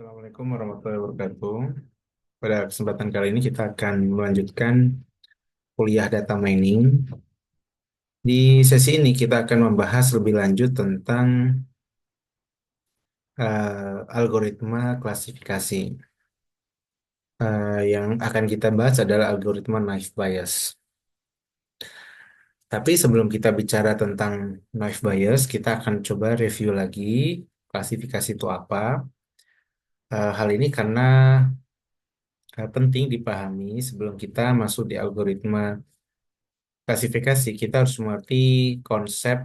Assalamualaikum warahmatullahi wabarakatuh. Pada kesempatan kali ini kita akan melanjutkan kuliah data mining. Di sesi ini kita akan membahas lebih lanjut tentang algoritma klasifikasi. Yang akan kita bahas adalah algoritma naive Bayes. Tapi sebelum kita bicara tentang naive Bayes, kita akan coba review lagi klasifikasi itu apa. Hal ini karena penting dipahami sebelum kita masuk di algoritma klasifikasi. Kita harus mengerti konsep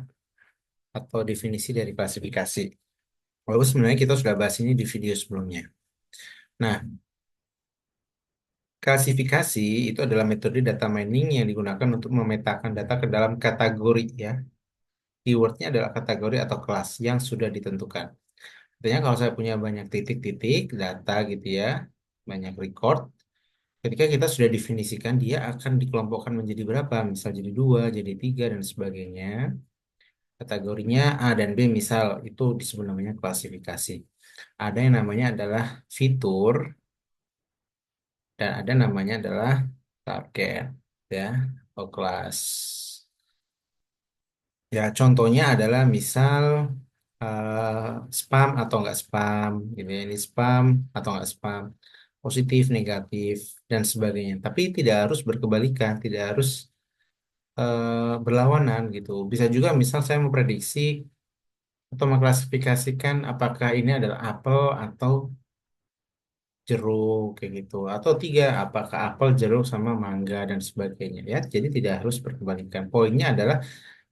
atau definisi dari klasifikasi. Walaupun sebenarnya kita sudah bahas ini di video sebelumnya. Nah, klasifikasi itu adalah metode data mining yang digunakan untuk memetakan data ke dalam kategori ya. Keywordnya adalah kategori atau kelas yang sudah ditentukan. Artinya kalau saya punya banyak titik-titik data gitu ya, banyak record, ketika kita sudah definisikan dia akan dikelompokkan menjadi berapa, misal jadi dua, jadi tiga, dan sebagainya. Kategorinya A dan B misal itu disebut namanya klasifikasi. Ada yang namanya adalah fitur dan ada namanya adalah target ya atau kelas. Ya contohnya adalah misal spam atau enggak spam gitu ya. Ini spam atau enggak spam, positif, negatif dan sebagainya. Tapi tidak harus berkebalikan, tidak harus berlawanan gitu. Bisa juga misal saya memprediksi atau mengklasifikasikan apakah ini adalah apel atau jeruk kayak gitu atau tiga apakah apel jeruk sama mangga dan sebagainya ya jadi tidak harus berkebalikan poinnya adalah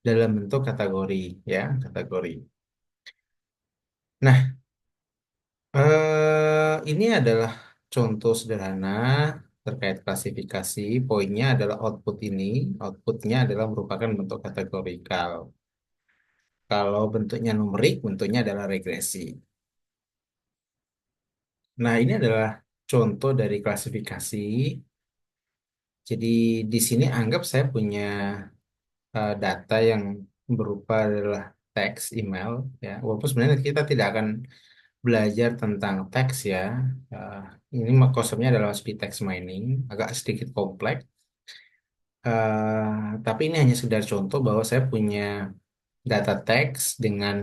dalam bentuk kategori ya kategori. Nah, ini adalah contoh sederhana terkait klasifikasi. Poinnya adalah output ini, outputnya adalah merupakan bentuk kategorikal. Kalau bentuknya numerik bentuknya adalah regresi. Nah, ini adalah contoh dari klasifikasi. Jadi di sini anggap saya punya data yang berupa adalah teks email ya. Walaupun sebenarnya kita tidak akan belajar tentang teks ya. Eh, ini konsepnya adalah speed text mining, agak sedikit kompleks. Tapi ini hanya sekedar contoh bahwa saya punya data teks dengan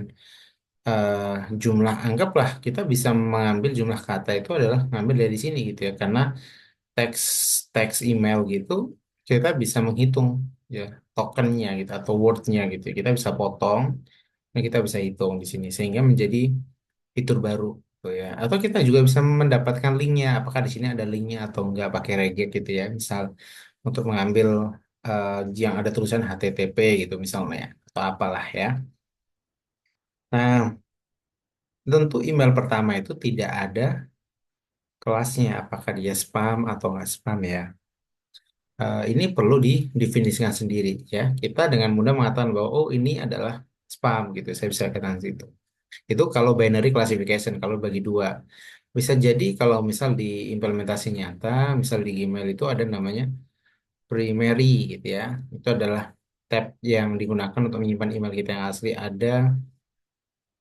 eh, jumlah anggaplah kita bisa mengambil jumlah kata itu adalah ngambil dari sini gitu ya karena teks teks email gitu kita bisa menghitung ya tokennya gitu atau wordnya gitu kita bisa potong dan kita bisa hitung di sini sehingga menjadi fitur baru gitu ya atau kita juga bisa mendapatkan linknya apakah di sini ada linknya atau enggak pakai regex gitu ya misal untuk mengambil eh, yang ada tulisan HTTP gitu misalnya atau apalah ya. Nah, tentu email pertama itu tidak ada kelasnya apakah dia spam atau enggak spam ya. Ini perlu didefinisikan sendiri ya. Kita dengan mudah mengatakan bahwa oh ini adalah spam gitu. Saya bisa katakan itu. Itu kalau binary classification kalau bagi dua. Bisa jadi kalau misal di implementasi nyata, misal di Gmail itu ada namanya primary gitu ya. Itu adalah tab yang digunakan untuk menyimpan email kita yang asli. Ada,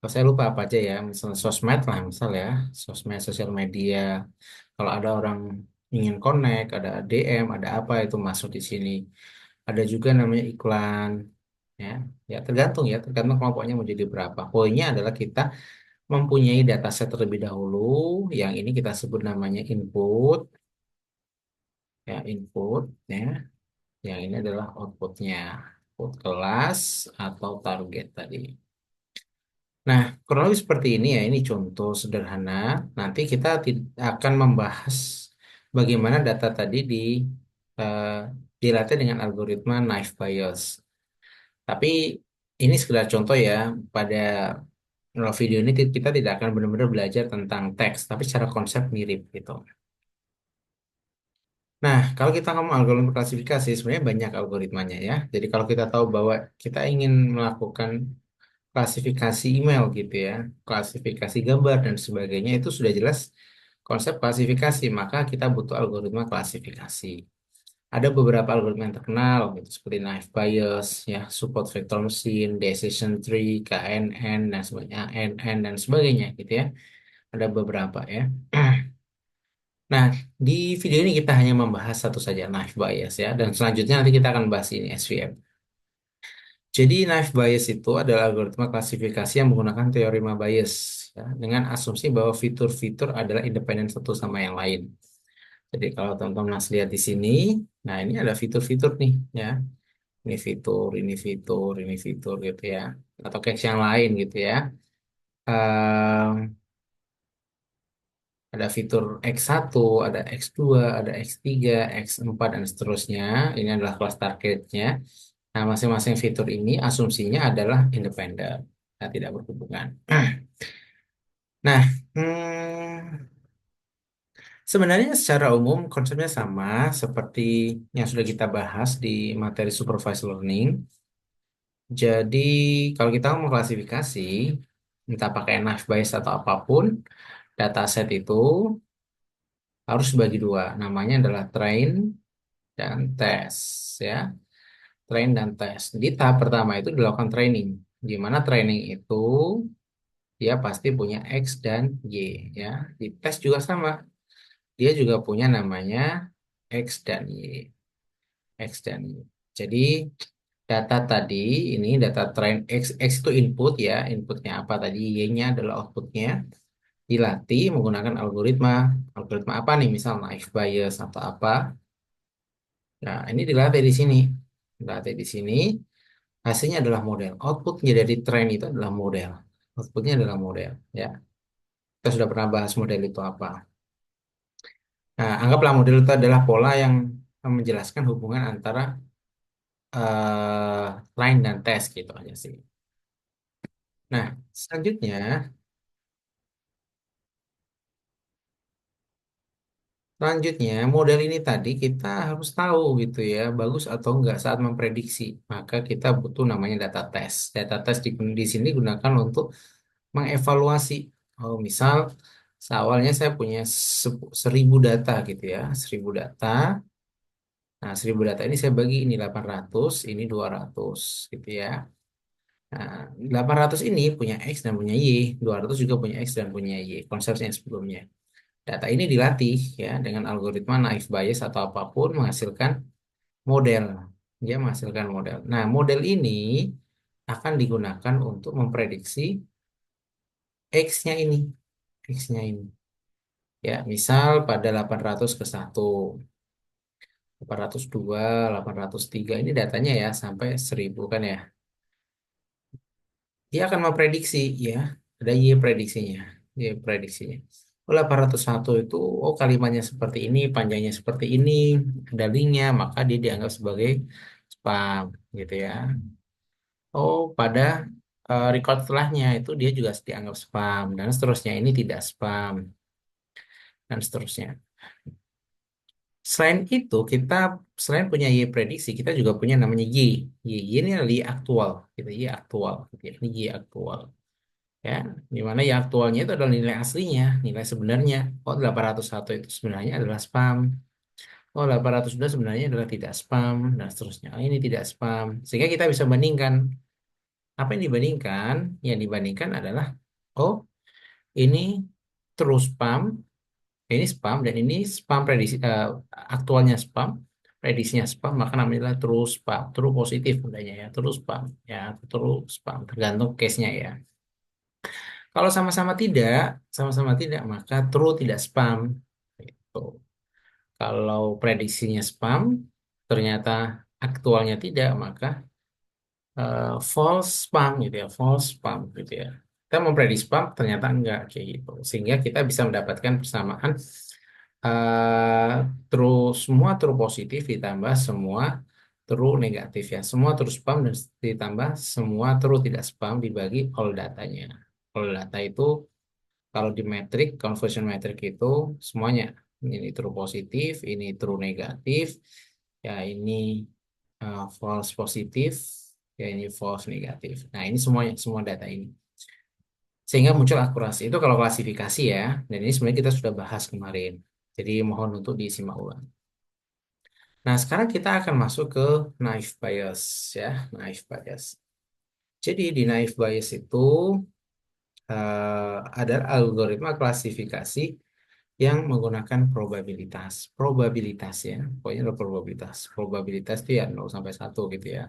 oh, saya lupa apa aja ya. Misal sosmed lah, misal ya, sosmed, sosial media. Kalau ada orang ingin connect, ada DM, ada apa itu masuk di sini. Ada juga namanya iklan, ya, ya tergantung ya, tergantung kelompoknya mau jadi berapa. Poinnya adalah kita mempunyai dataset terlebih dahulu, yang ini kita sebut namanya input, ya input, ya, yang ini adalah outputnya, output kelas atau target tadi. Nah, kurang lebih seperti ini ya, ini contoh sederhana. Nanti kita akan membahas bagaimana data tadi eh, dilatih dengan algoritma naive Bayes. Tapi ini sekedar contoh ya, pada video ini kita tidak akan benar-benar belajar tentang teks, tapi secara konsep mirip gitu. Nah, kalau kita ngomong algoritma klasifikasi, sebenarnya banyak algoritmanya ya. Jadi kalau kita tahu bahwa kita ingin melakukan klasifikasi email gitu ya, klasifikasi gambar dan sebagainya, itu sudah jelas konsep klasifikasi, maka kita butuh algoritma klasifikasi. Ada beberapa algoritma yang terkenal gitu seperti naive Bayes, ya, support vector machine, decision tree, KNN dan sebagainya, NN dan sebagainya gitu ya. Ada beberapa ya. Nah, di video ini kita hanya membahas satu saja, naive Bayes ya. Dan selanjutnya nanti kita akan bahas ini SVM. Jadi naive Bayes itu adalah algoritma klasifikasi yang menggunakan teorema Bayes ya, dengan asumsi bahwa fitur-fitur adalah independen satu sama yang lain. Jadi kalau teman-teman masih lihat di sini, nah ini ada fitur-fitur nih ya. Ini fitur, ini fitur, ini fitur gitu ya. Atau case yang lain gitu ya. Ehm, ada fitur X1, ada X2, ada X3, X4, dan seterusnya. Ini adalah kelas targetnya. Nah, masing-masing fitur ini asumsinya adalah independen, nah, tidak berhubungan. Nah, sebenarnya secara umum konsepnya sama seperti yang sudah kita bahas di materi supervised learning. Jadi, kalau kita mau klasifikasi, entah pakai naive Bayes atau apapun, dataset itu harus dibagi dua. Namanya adalah train dan test, ya. Train dan test. Di tahap pertama itu dilakukan training, di mana training itu dia pasti punya X dan Y, ya. Di tes juga sama, dia juga punya namanya X dan Y, X dan Y. Jadi data tadi ini data train X itu input ya, inputnya apa tadi, Y-nya adalah outputnya, dilatih menggunakan algoritma. Algoritma apa nih? Misal naive Bayes atau apa. Nah, ini dilatih di sini. Dilatih di sini, hasilnya adalah model. Outputnya dari train itu adalah model. Outputnya adalah model. Ya, kita sudah pernah bahas model itu apa. Nah, anggaplah model itu adalah pola yang menjelaskan hubungan antara line dan test gitu aja sih. Nah, selanjutnya, selanjutnya model ini tadi kita harus tahu gitu ya, bagus atau enggak saat memprediksi. Maka kita butuh namanya data test. Data test di sini digunakan untuk mengevaluasi. Oh, misal seawalnya saya punya 1.000 data gitu ya, 1.000 data. Nah, 1.000 data ini saya bagi ini 800, ini 200 gitu ya. Nah, 800 ini punya X dan punya Y, 200 juga punya X dan punya Y. Konsepnya sebelumnya. Data ini dilatih ya dengan algoritma naive Bayes atau apapun menghasilkan model. Dia menghasilkan model. Nah, model ini akan digunakan untuk memprediksi X-nya ini. X-nya ini. Ya, misal pada 800 ke 1, 802, 803 ini datanya ya sampai 1.000 kan ya. Dia akan memprediksi ya, ada Y prediksinya. Y prediksinya. Oh, 801 itu oh kalimatnya seperti ini, panjangnya seperti ini, ada linknya, maka dia dianggap sebagai spam gitu ya. Oh, pada record setelahnya itu dia juga dianggap spam dan seterusnya ini tidak spam dan seterusnya. Selain itu, kita selain punya Y prediksi, kita juga punya namanya Y. Y ini adalah Y aktual, gitu. Y aktual, gitu ya. Ini Y aktual, ya. Di mana Y aktualnya itu adalah nilai aslinya, nilai sebenarnya. Oh, 801 itu sebenarnya adalah spam. Oh, 802 sebenarnya adalah tidak spam, dan seterusnya. Oh, ini tidak spam. Sehingga kita bisa bandingkan. Apa yang dibandingkan? Yang dibandingkan adalah, oh, ini terus spam, ini spam dan ini spam prediksi aktualnya spam, prediksinya spam, maka namanya adalah true spam, true positif adanya ya, true spam ya, true spam tergantung case-nya ya. Kalau sama-sama tidak, maka true tidak spam. Gitu. Kalau prediksinya spam, ternyata aktualnya tidak, maka false spam gitu ya, false spam gitu ya. Kita memprediksi spam, ternyata enggak kayak gitu. Sehingga kita bisa mendapatkan persamaan eh true, semua true positif ditambah semua true negatif ya. Semua true spam dan ditambah semua true tidak spam dibagi all datanya. All data itu kalau di metrik, conversion metric itu semuanya. Ini true positif, ini true negatif, ya ini false positif, ya ini false negatif. Nah, ini semuanya, semua data ini. Sehingga muncul akurasi. Itu kalau klasifikasi ya. Dan ini sebenarnya kita sudah bahas kemarin. Jadi mohon untuk disimak ulang. Nah, sekarang kita akan masuk ke naive Bayes ya, naive Bayes. Jadi di naive Bayes itu adalah algoritma klasifikasi yang menggunakan probabilitas. Probabilitas ya, pokoknya ada probabilitas. Probabilitas itu ya 0 sampai 1 gitu ya.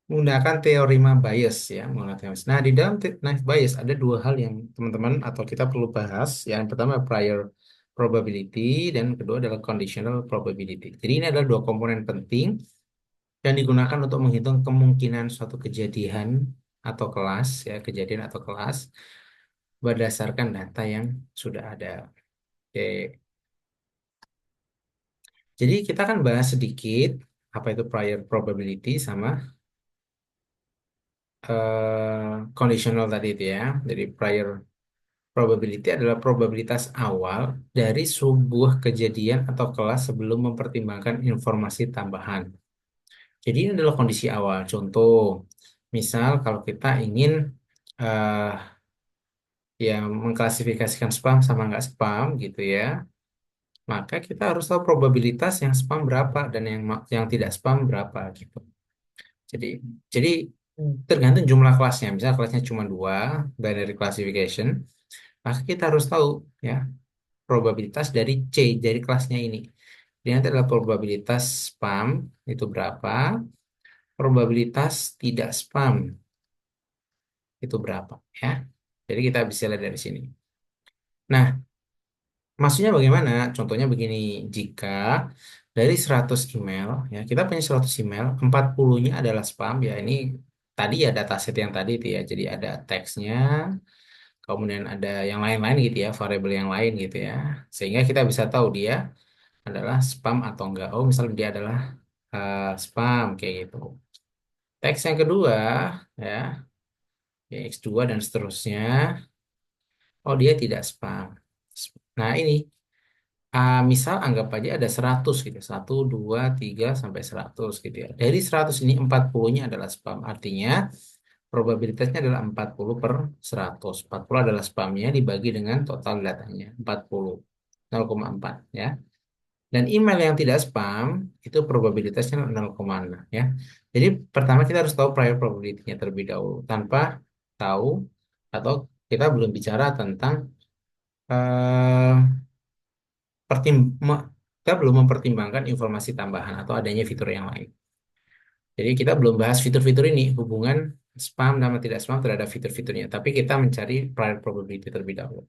Menggunakan teorema Bayes ya, menggunakan teorema. Nah, di dalam Naive Bayes ada dua hal yang teman-teman atau kita perlu bahas. Yang pertama prior probability dan kedua adalah conditional probability. Jadi ini adalah dua komponen penting yang digunakan untuk menghitung kemungkinan suatu kejadian atau kelas ya, kejadian atau kelas berdasarkan data yang sudah ada. Oke. Jadi kita akan bahas sedikit apa itu prior probability sama conditional tadi itu ya. Jadi prior probability adalah probabilitas awal dari sebuah kejadian atau kelas sebelum mempertimbangkan informasi tambahan. Jadi ini adalah kondisi awal. Contoh, misal kalau kita ingin eh, ya mengklasifikasikan spam sama nggak spam gitu ya, maka kita harus tahu probabilitas yang spam berapa dan yang tidak spam berapa gitu. Jadi jadi tergantung jumlah kelasnya. Misal kelasnya cuma dua, binary classification, maka kita harus tahu ya probabilitas dari C dari kelasnya ini. Ini nanti adalah probabilitas spam itu berapa, probabilitas tidak spam itu berapa ya. Jadi kita bisa lihat dari sini. Nah, maksudnya bagaimana? Contohnya begini, jika dari 100 email, ya kita punya 100 email, 40-nya adalah spam, ya ini tadi ya dataset yang tadi itu ya, jadi ada teksnya, kemudian ada yang lain-lain gitu ya, variabel yang lain gitu ya, sehingga kita bisa tahu dia adalah spam atau enggak. Oh, misalnya dia adalah spam, kayak gitu. Teks yang kedua, ya X2 dan seterusnya, oh dia tidak spam. Nah ini misal anggap aja ada 100 gitu. 1, 2, 3 sampai 100 gitu ya. Dari 100 ini 40-nya adalah spam. Artinya probabilitasnya adalah 40 per 100. 40 adalah spamnya dibagi dengan total datanya. 40. 0,4 ya. Dan email yang tidak spam itu probabilitasnya 0,6 ya. Jadi pertama kita harus tahu prior probability-nya terlebih dahulu. Tanpa tahu atau kita belum bicara tentang eh, kita belum mempertimbangkan informasi tambahan atau adanya fitur yang lain. Jadi kita belum bahas fitur-fitur ini, hubungan spam sama tidak spam terhadap fitur-fiturnya. Tapi kita mencari prior probability terlebih dahulu.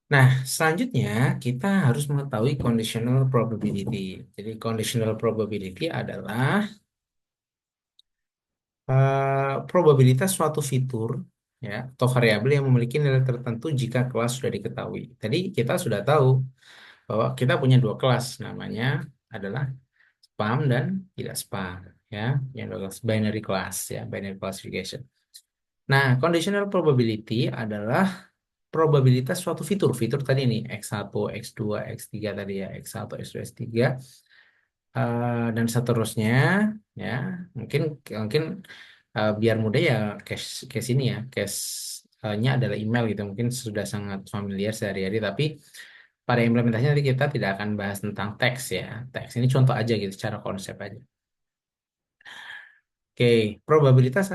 Nah, selanjutnya kita harus mengetahui conditional probability. Jadi conditional probability adalah probabilitas suatu fitur ya atau variabel yang memiliki nilai tertentu jika kelas sudah diketahui. Tadi kita sudah tahu bahwa kita punya dua kelas, namanya adalah spam dan tidak spam ya, yang adalah binary class ya, binary classification. Nah, conditional probability adalah probabilitas suatu fitur. Fitur tadi nih X1, X2, X3 tadi ya, X1, X2, X3 dan seterusnya ya. Mungkin mungkin biar mudah ya case case ini ya, case-nya adalah email gitu. Mungkin sudah sangat familiar sehari-hari, tapi pada implementasinya nanti kita tidak akan bahas tentang teks ya. Teks ini contoh aja gitu, secara konsep aja. Oke, probabilitas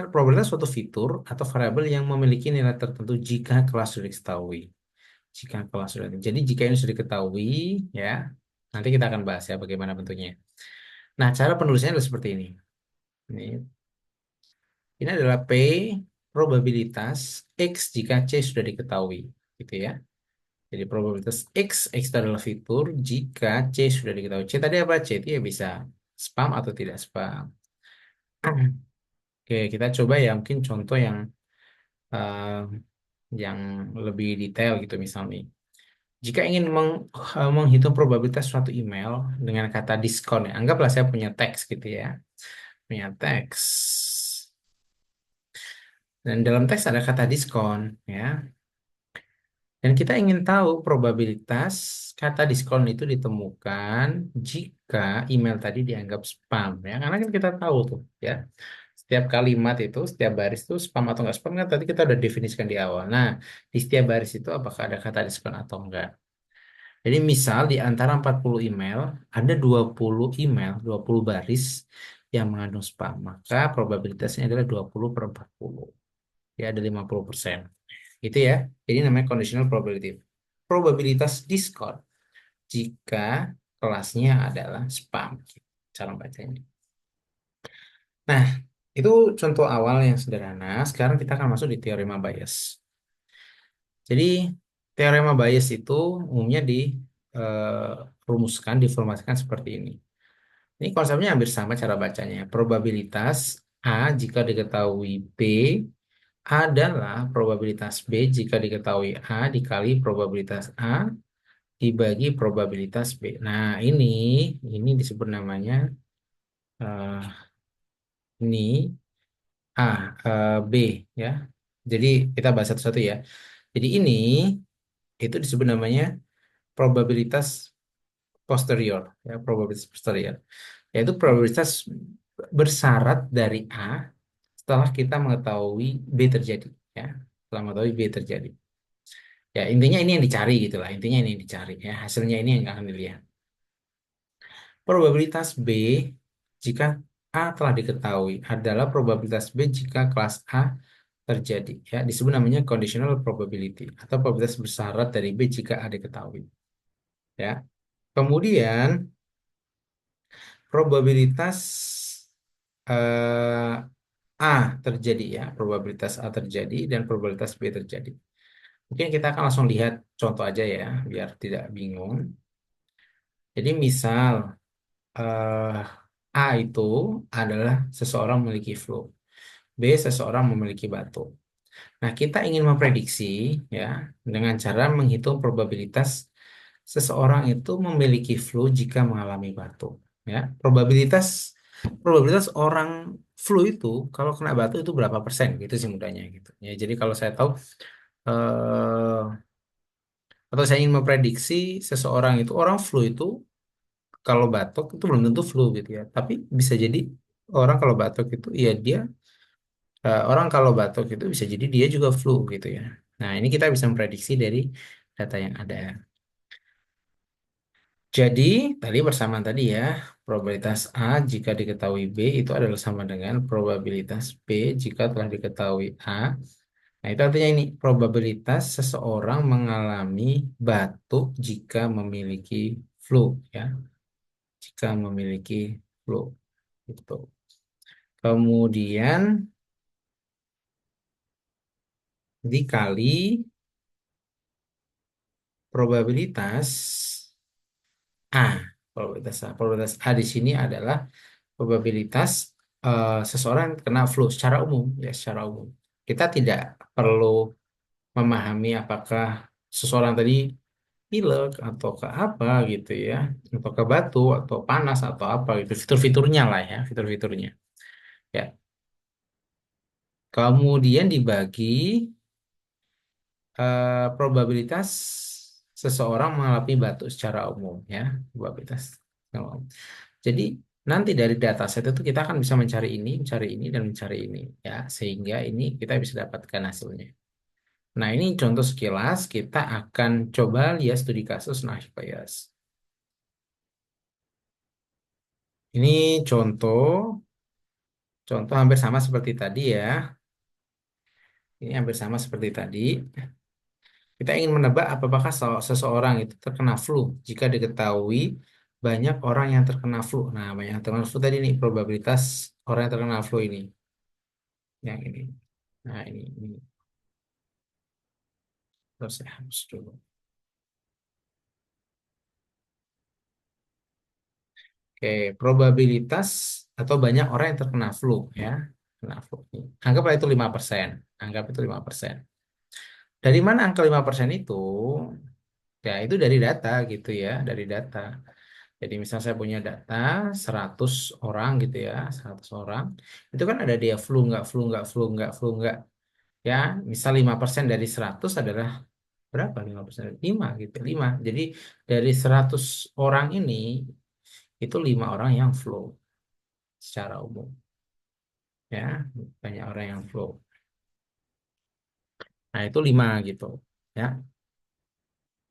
suatu fitur atau variabel yang memiliki nilai tertentu jika kelas sudah diketahui. Jika kelas sudah, jadi jika ini sudah diketahui, ya, nanti kita akan bahas ya bagaimana bentuknya. Nah, cara penulisannya adalah seperti ini. Ini, ini adalah P probabilitas X jika C sudah diketahui, gitu ya. Jadi probabilitas X itu adalah fitur jika C sudah diketahui. C tadi apa? C itu ya bisa spam atau tidak spam. Oke, kita coba ya mungkin contoh eh, yang lebih detail gitu misalnya. Jika ingin menghitung probabilitas suatu email dengan kata diskon ya, anggaplah saya punya teks gitu ya, punya teks. Dan dalam teks ada kata diskon ya. Dan kita ingin tahu probabilitas kata diskon itu ditemukan jika email tadi dianggap spam ya. Karena kan kita tahu tuh ya. Setiap kalimat itu, setiap baris itu spam atau enggak spam kan tadi kita udah definisikan di awal. Nah, di setiap baris itu apakah ada kata diskon atau enggak. Jadi misal di antara 40 email, ada 20 email, 20 baris yang mengandung spam. Maka probabilitasnya adalah 20 per 40. ya ada 50%. Itu ya. Jadi namanya conditional probability. Probabilitas diskon jika kelasnya adalah spam. Cara bacanya. Nah, itu contoh awal yang sederhana. Sekarang kita akan masuk di teorema Bayes. Jadi, teorema Bayes itu umumnya dirumuskan, diformasikan seperti ini. Ini konsepnya hampir sama cara bacanya. Probabilitas A jika diketahui B adalah probabilitas B jika diketahui A dikali probabilitas A dibagi probabilitas B. Nah, ini disebut namanya eh, ini A, B ya. Jadi kita bahas satu-satu ya. Jadi ini itu disebut namanya probabilitas posterior ya, probabilitas posterior. Yaitu probabilitas bersyarat dari A setelah kita mengetahui B terjadi ya. Setelah mengetahui B terjadi. Ya, intinya ini yang dicari gitu lah. Intinya ini yang dicari ya. Hasilnya ini yang akan dilihat. Probabilitas B jika A telah diketahui adalah probabilitas B jika kelas A terjadi ya, disebut namanya conditional probability atau probabilitas bersyarat dari B jika A diketahui ya. Kemudian probabilitas eh, A terjadi ya, probabilitas A terjadi dan probabilitas B terjadi. Mungkin kita akan langsung lihat contoh aja ya biar tidak bingung. Jadi misal eh, A itu adalah seseorang memiliki flu, B seseorang memiliki batuk. Nah, kita ingin memprediksi ya dengan cara menghitung probabilitas seseorang itu memiliki flu jika mengalami batuk. Ya, probabilitas orang flu itu kalau kena batuk itu berapa persen gitu sih mudahnya gitu. Ya, jadi kalau saya tahu eh, atau saya ingin memprediksi seseorang itu orang flu itu kalau batuk itu belum tentu flu gitu ya. Tapi bisa jadi orang kalau batuk itu ya dia orang kalau batuk itu bisa jadi dia juga flu gitu ya. Nah, ini kita bisa memprediksi dari data yang ada. Jadi, tadi persamaan tadi ya, probabilitas A jika diketahui B itu adalah sama dengan probabilitas B jika telah diketahui A. Nah, itu artinya ini probabilitas seseorang mengalami batuk jika memiliki flu ya, jika memiliki flu gitu. Kemudian dikali probabilitas A. Probabilitas A di sini adalah probabilitas seseorang yang kena flu secara umum ya, secara umum. Kita tidak perlu memahami apakah seseorang tadi pilek atau ke apa gitu ya, atau ke batu atau panas atau apa gitu. Fitur-fiturnya lah ya, fitur-fiturnya. Ya. Kemudian dibagi probabilitas seseorang mengalami batuk secara umum ya, probabilitas secara umum. Jadi nanti dari dataset itu kita akan bisa mencari ini dan mencari ini ya, sehingga ini kita bisa dapatkan hasilnya. Nah, ini contoh sekilas kita akan coba lihat studi kasus Nash Bias. Ini contoh contoh hampir sama seperti tadi ya. Ini hampir sama seperti tadi. Kita ingin menebak apakah seseorang itu terkena flu jika diketahui banyak orang yang terkena flu. Nah, banyak yang terkena flu tadi nih probabilitas orang yang terkena flu ini. Yang ini. Nah, ini. Terus saya hapus dulu. Oke, probabilitas atau banyak orang yang terkena flu ya. Kena flu. Anggaplah itu 5%. Anggap itu 5%. Dari mana angka 5% itu? Ya, itu dari data gitu ya, dari data. Jadi misal saya punya data 100 orang gitu ya, 100 orang. Itu kan ada dia flu, nggak flu, nggak flu, nggak flu, nggak. Ya, misal 5% dari 100 adalah berapa? 5%? 5 gitu, 5. Jadi dari 100 orang ini, itu 5 orang yang flu secara umum. Ya, banyak orang yang flu. Nah, itu 5 gitu. Ya.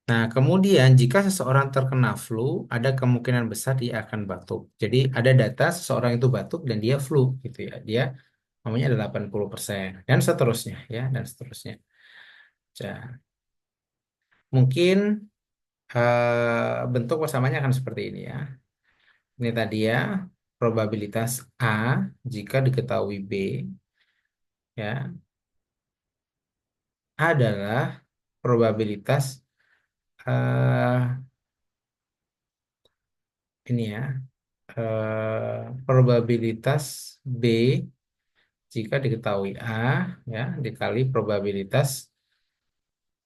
Nah, kemudian jika seseorang terkena flu, ada kemungkinan besar dia akan batuk. Jadi ada data seseorang itu batuk dan dia flu gitu ya. Dia namanya ada 80%, dan seterusnya ya, dan seterusnya. Ja, mungkin bentuk persamanya akan seperti ini ya. Ini tadi ya, probabilitas A jika diketahui B ya adalah probabilitas eh, ini ya, probabilitas B jika diketahui A ya dikali probabilitas,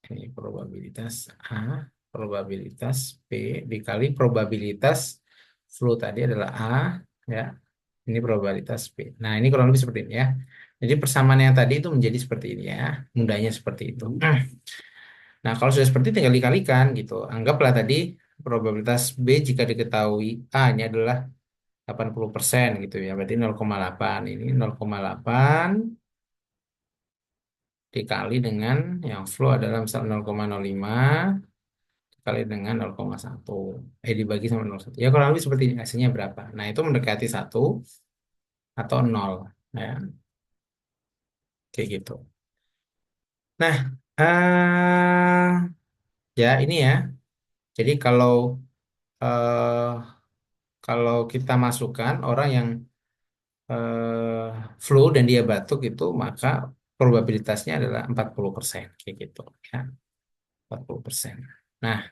ini probabilitas A, probabilitas B dikali probabilitas flu tadi adalah A ya, ini probabilitas B. Nah, ini kurang lebih seperti ini ya. Jadi persamaan yang tadi itu menjadi seperti ini ya, mudahnya seperti itu. Nah, kalau sudah seperti itu tinggal dikalikan gitu. Anggaplah tadi probabilitas B jika diketahui A ini adalah 80% gitu ya. Berarti 0,8. Ini 0,8 dikali dengan yang flow adalah misal 0,05 dikali dengan 0,1. Dibagi sama 0,1. Ya kurang lebih seperti ini. Hasilnya berapa? Nah, itu mendekati 1 atau 0. Ya, kayak gitu. Nah, ya ini ya. Jadi kalau kita masukkan orang yang flu dan dia batuk itu, maka probabilitasnya adalah 40% kayak gitu ya, 40%. Nah,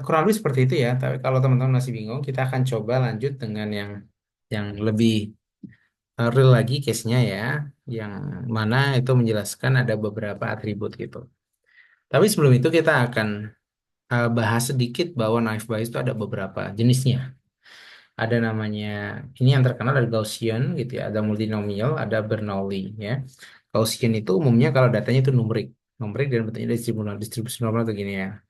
kurang lebih seperti itu ya. Tapi kalau teman-teman masih bingung, kita akan coba lanjut dengan yang lebih real lagi case-nya ya, yang mana itu menjelaskan ada beberapa atribut gitu. Tapi sebelum itu kita akan bahas sedikit bahwa naive Bayes itu ada beberapa jenisnya. Ada namanya, ini yang terkenal ada Gaussian gitu ya, ada multinomial, ada Bernoulli ya. Gaussian itu umumnya kalau datanya itu numerik, numerik dan bentuknya distribusi normal atau gini ya.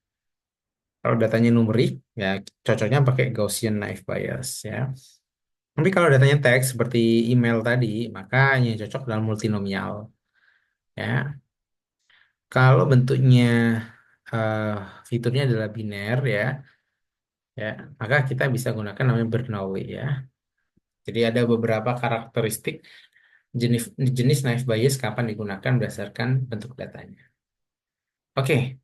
Kalau datanya numerik ya cocoknya pakai Gaussian naive Bayes ya. Tapi kalau datanya teks seperti email tadi, maka yang cocok dalam multinomial ya. Kalau bentuknya eh, fiturnya adalah biner ya, maka kita bisa gunakan namanya Bernoulli ya. Jadi ada beberapa karakteristik jenis jenis naive Bayes kapan digunakan berdasarkan bentuk datanya. Oke,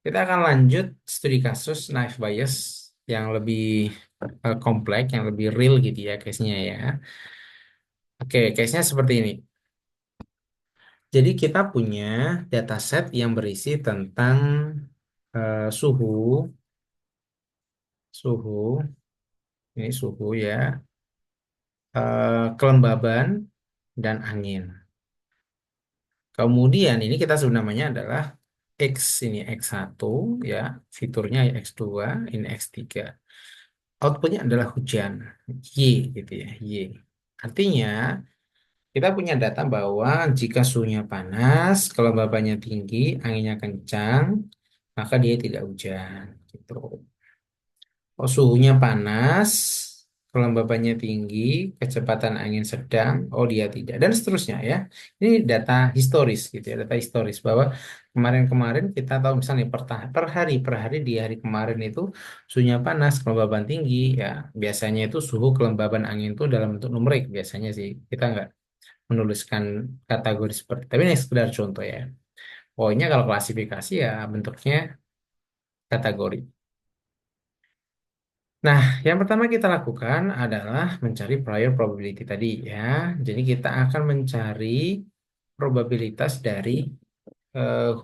kita akan lanjut studi kasus naive Bayes yang lebih kompleks, yang lebih real gitu ya case-nya ya. Oke, case-nya seperti ini. Jadi kita punya dataset yang berisi tentang suhu, suhu, ini suhu ya, kelembaban dan angin. Kemudian ini kita sebut namanya adalah X, ini X1 ya, fiturnya X2, ini X3. Outputnya adalah hujan, Y gitu ya, Y. Artinya kita punya data bahwa jika suhunya panas, kelembabannya tinggi, anginnya kencang, maka dia tidak hujan gitu. Oh, suhunya panas, kelembabannya tinggi, kecepatan angin sedang, oh dia tidak, dan seterusnya ya. Ini data historis gitu ya, data historis bahwa kemarin-kemarin kita tahu misalnya per hari di hari kemarin itu suhunya panas, kelembaban tinggi, ya biasanya itu suhu kelembaban angin itu dalam bentuk numerik biasanya sih. Kita nggak menuliskan kategori seperti, tapi ini sekedar contoh ya. Pokoknya kalau klasifikasi ya bentuknya kategori. Nah, yang pertama kita lakukan adalah mencari prior probability tadi ya. Jadi kita akan mencari probabilitas dari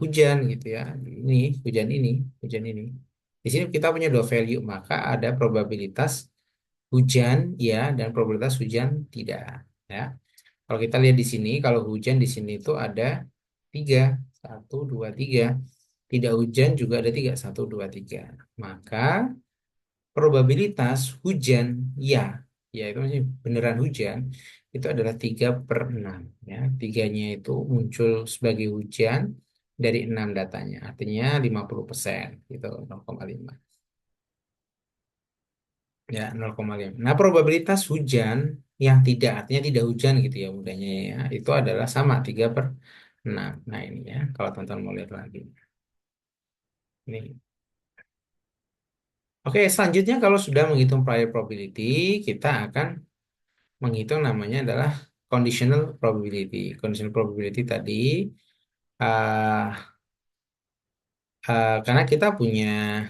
hujan gitu ya. Ini hujan ini, hujan ini. Di sini kita punya dua value, maka ada probabilitas hujan ya dan probabilitas hujan tidak ya. Kalau kita lihat di sini, kalau hujan di sini itu ada tiga, satu, dua, tiga. Tidak hujan juga ada tiga, satu, dua, tiga. Maka probabilitas hujan ya, ya itu masih beneran hujan, itu adalah 3/6 ya. Tiganya itu muncul sebagai hujan dari 6 datanya, artinya 50% gitu, 0,5 ya, 0,5. Nah, probabilitas hujan yang tidak, artinya tidak hujan gitu ya mudahnya ya, itu adalah sama 3/6. Nah ini ya, kalau teman-teman mau lihat lagi ini. Oke, selanjutnya kalau sudah menghitung prior probability, kita akan menghitung namanya adalah conditional probability. Conditional probability tadi uh, karena kita punya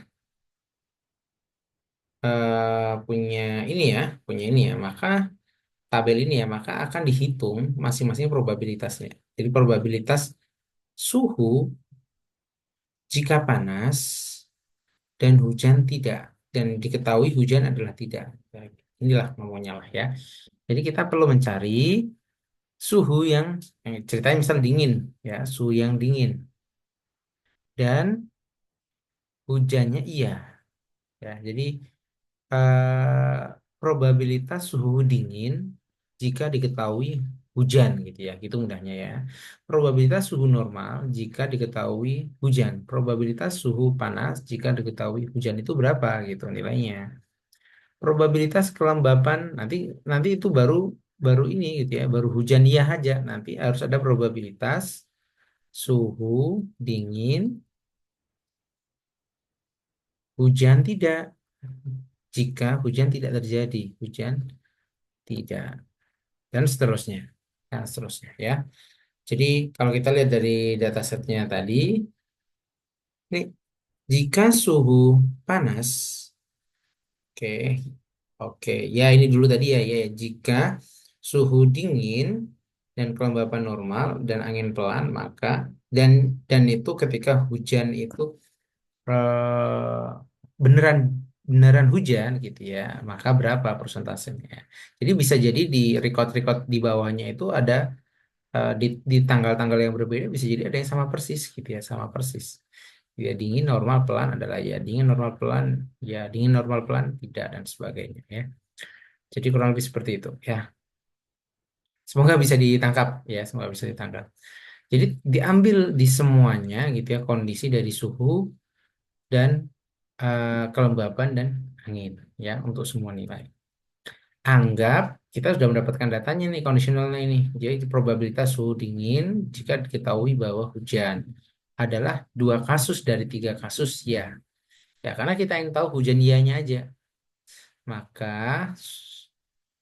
punya ini ya, punya ini ya, maka tabel ini ya, maka akan dihitung masing-masing probabilitasnya. Jadi probabilitas suhu jika panas dan hujan tidak, dan diketahui hujan adalah tidak. Nah, inilah namanya lah ya. Jadi kita perlu mencari suhu yang ceritanya misal dingin ya, suhu yang dingin dan hujannya iya ya. Jadi probabilitas suhu dingin jika diketahui hujan gitu ya, gitu mudahnya ya. Probabilitas suhu normal jika diketahui hujan. Probabilitas suhu panas jika diketahui hujan itu berapa gitu nilainya. Probabilitas kelembapan nanti nanti itu baru baru ini gitu ya, baru hujan iya aja. Nanti harus ada probabilitas suhu dingin hujan tidak. Jika hujan tidak terjadi, hujan tidak dan seterusnya. Dan seterusnya ya. Jadi kalau kita lihat dari datasetnya tadi, ini jika suhu panas, oke, oke, ya ini dulu tadi ya, ya, ya. Jika suhu dingin dan kelembapan normal dan angin pelan, maka dan itu ketika hujan itu eh, beneran beneran hujan gitu ya, maka berapa persentasenya? Jadi bisa jadi di record-record di bawahnya itu ada di tanggal-tanggal yang berbeda bisa jadi ada yang sama persis gitu ya, sama persis. Ya dingin normal pelan adalah ya dingin normal pelan, ya dingin normal pelan tidak dan sebagainya ya. Jadi kurang lebih seperti itu ya. Semoga bisa ditangkap ya, semoga bisa ditangkap. Jadi diambil di semuanya gitu ya kondisi dari suhu dan kelembaban dan angin ya untuk semua nilai. Anggap kita sudah mendapatkan datanya nih, kondisionalnya ini. Jadi probabilitas suhu dingin jika diketahui bahwa hujan adalah dua kasus dari tiga kasus ya. Ya karena kita yang tahu hujan ianya aja, maka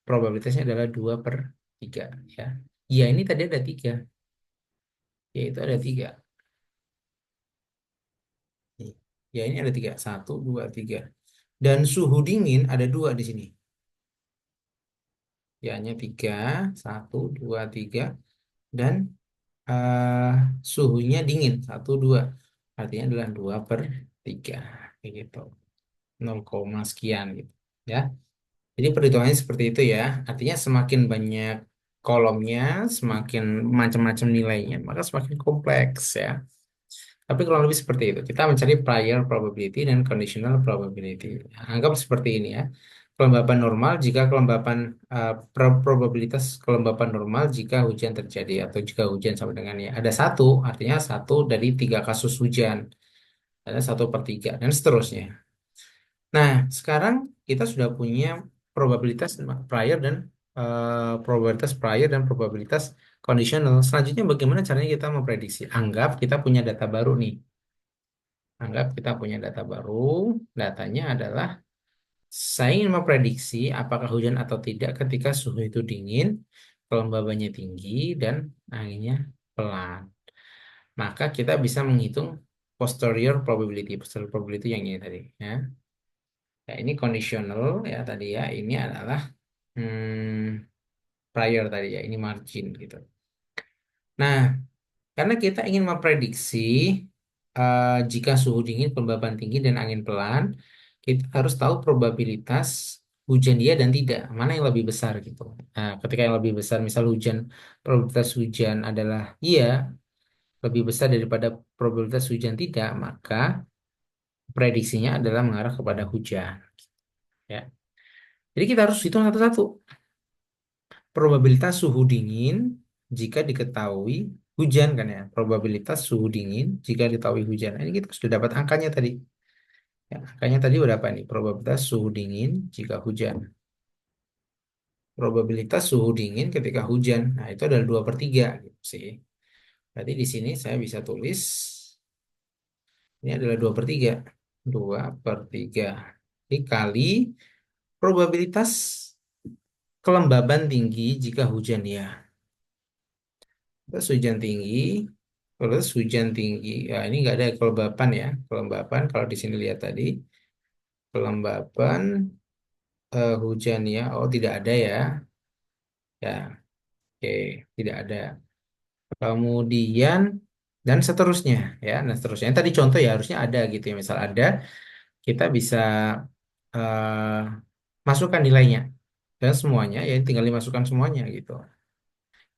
probabilitasnya adalah 2/3 ya. Ya ini tadi ada tiga, yaitu ada tiga. Ya ini ada tiga, satu, dua, tiga. Dan suhu dingin ada dua di sini. Ya hanya tiga, satu, dua, tiga. Dan eh suhunya dingin 1, 2 artinya adalah 2/3 kayak gitu 0, sekian gitu ya. Jadi perhitungannya seperti itu ya, artinya semakin banyak kolomnya semakin macam-macam nilainya maka semakin kompleks ya, tapi kurang lebih seperti itu. Kita mencari prior probability dan conditional probability. Anggap seperti ini ya. Kelembapan normal jika kelembapan probabilitas kelembapan normal jika hujan terjadi atau jika hujan sama dengan ya ada satu, artinya satu dari tiga kasus hujan ada 1/3 dan seterusnya. Nah, sekarang kita sudah punya probabilitas prior dan probabilitas prior dan probabilitas conditional. Selanjutnya bagaimana caranya kita memprediksi? Anggap kita punya data baru nih. Anggap kita punya data baru, datanya adalah saya ingin memprediksi apakah hujan atau tidak ketika suhu itu dingin, kelembabannya tinggi, dan anginnya pelan. Maka kita bisa menghitung posterior probability. Posterior probability yang ini tadi. Ya, ya ini conditional ya tadi ya. Ini adalah prior tadi ya. Ini margin gitu. Nah, karena kita ingin memprediksi jika suhu dingin, kelembaban tinggi, dan angin pelan, kita harus tahu probabilitas hujan dia dan tidak. Mana yang lebih besar gitu. Nah, ketika yang lebih besar, misal hujan, probabilitas hujan adalah iya, lebih besar daripada probabilitas hujan tidak, maka prediksinya adalah mengarah kepada hujan. Ya. Jadi kita harus hitung satu-satu. Probabilitas suhu dingin jika diketahui hujan kan ya. Probabilitas suhu dingin jika diketahui hujan. Nah, ini kita sudah dapat angkanya tadi. Ya, angkanya tadi berapa nih? Probabilitas suhu dingin jika hujan. Probabilitas suhu dingin ketika hujan. Nah, itu adalah 2/3 gitu sih. Berarti di sini saya bisa tulis ini adalah 2/3. 2/3 dikali probabilitas kelembaban tinggi jika hujan ya. Terus hujan tinggi, terus hujan tinggi. Ya, ini nggak ada kelembapan ya. Kelembapan kalau di sini lihat tadi, kelembapan hujan ya. Oh, tidak ada ya. Ya, oke, tidak ada. Kemudian dan seterusnya ya. Nah, seterusnya. Tadi contoh ya harusnya ada gitu ya. Misal ada, kita bisa eh, masukkan nilainya dan semuanya ya tinggal dimasukkan semuanya gitu.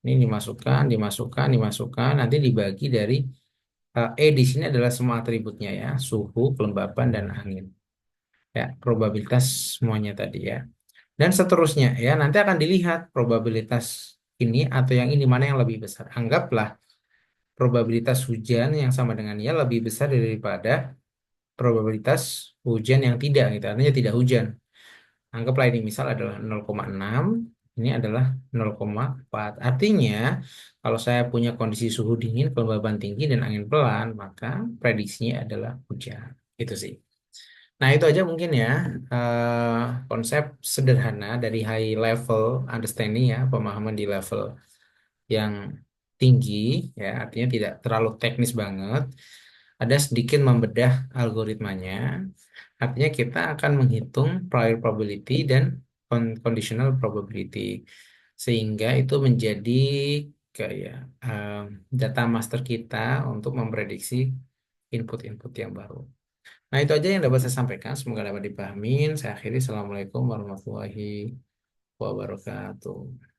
Ini dimasukkan, dimasukkan, dimasukkan, nanti dibagi dari di sini adalah semua atributnya ya, suhu, kelembapan, dan angin. Ya, probabilitas semuanya tadi ya. Dan seterusnya ya, nanti akan dilihat probabilitas ini atau yang ini mana yang lebih besar. Anggaplah probabilitas hujan yang sama dengan ya lebih besar daripada probabilitas hujan yang tidak gitu. Artinya tidak hujan. Anggaplah ini misal adalah 0,6, ini adalah 0,4. Artinya, kalau saya punya kondisi suhu dingin, kelembaban tinggi, dan angin pelan, maka prediksinya adalah hujan. Itu sih. Nah, itu aja mungkin ya konsep sederhana dari high level understanding ya, pemahaman di level yang tinggi, ya artinya tidak terlalu teknis banget. Ada sedikit membedah algoritmanya. Artinya kita akan menghitung prior probability dan conditional probability. Sehingga itu menjadi kayak data master kita untuk memprediksi input-input yang baru. Nah, itu aja yang dapat saya sampaikan. Semoga dapat dipahami. Saya akhiri. Assalamualaikum warahmatullahi wabarakatuh.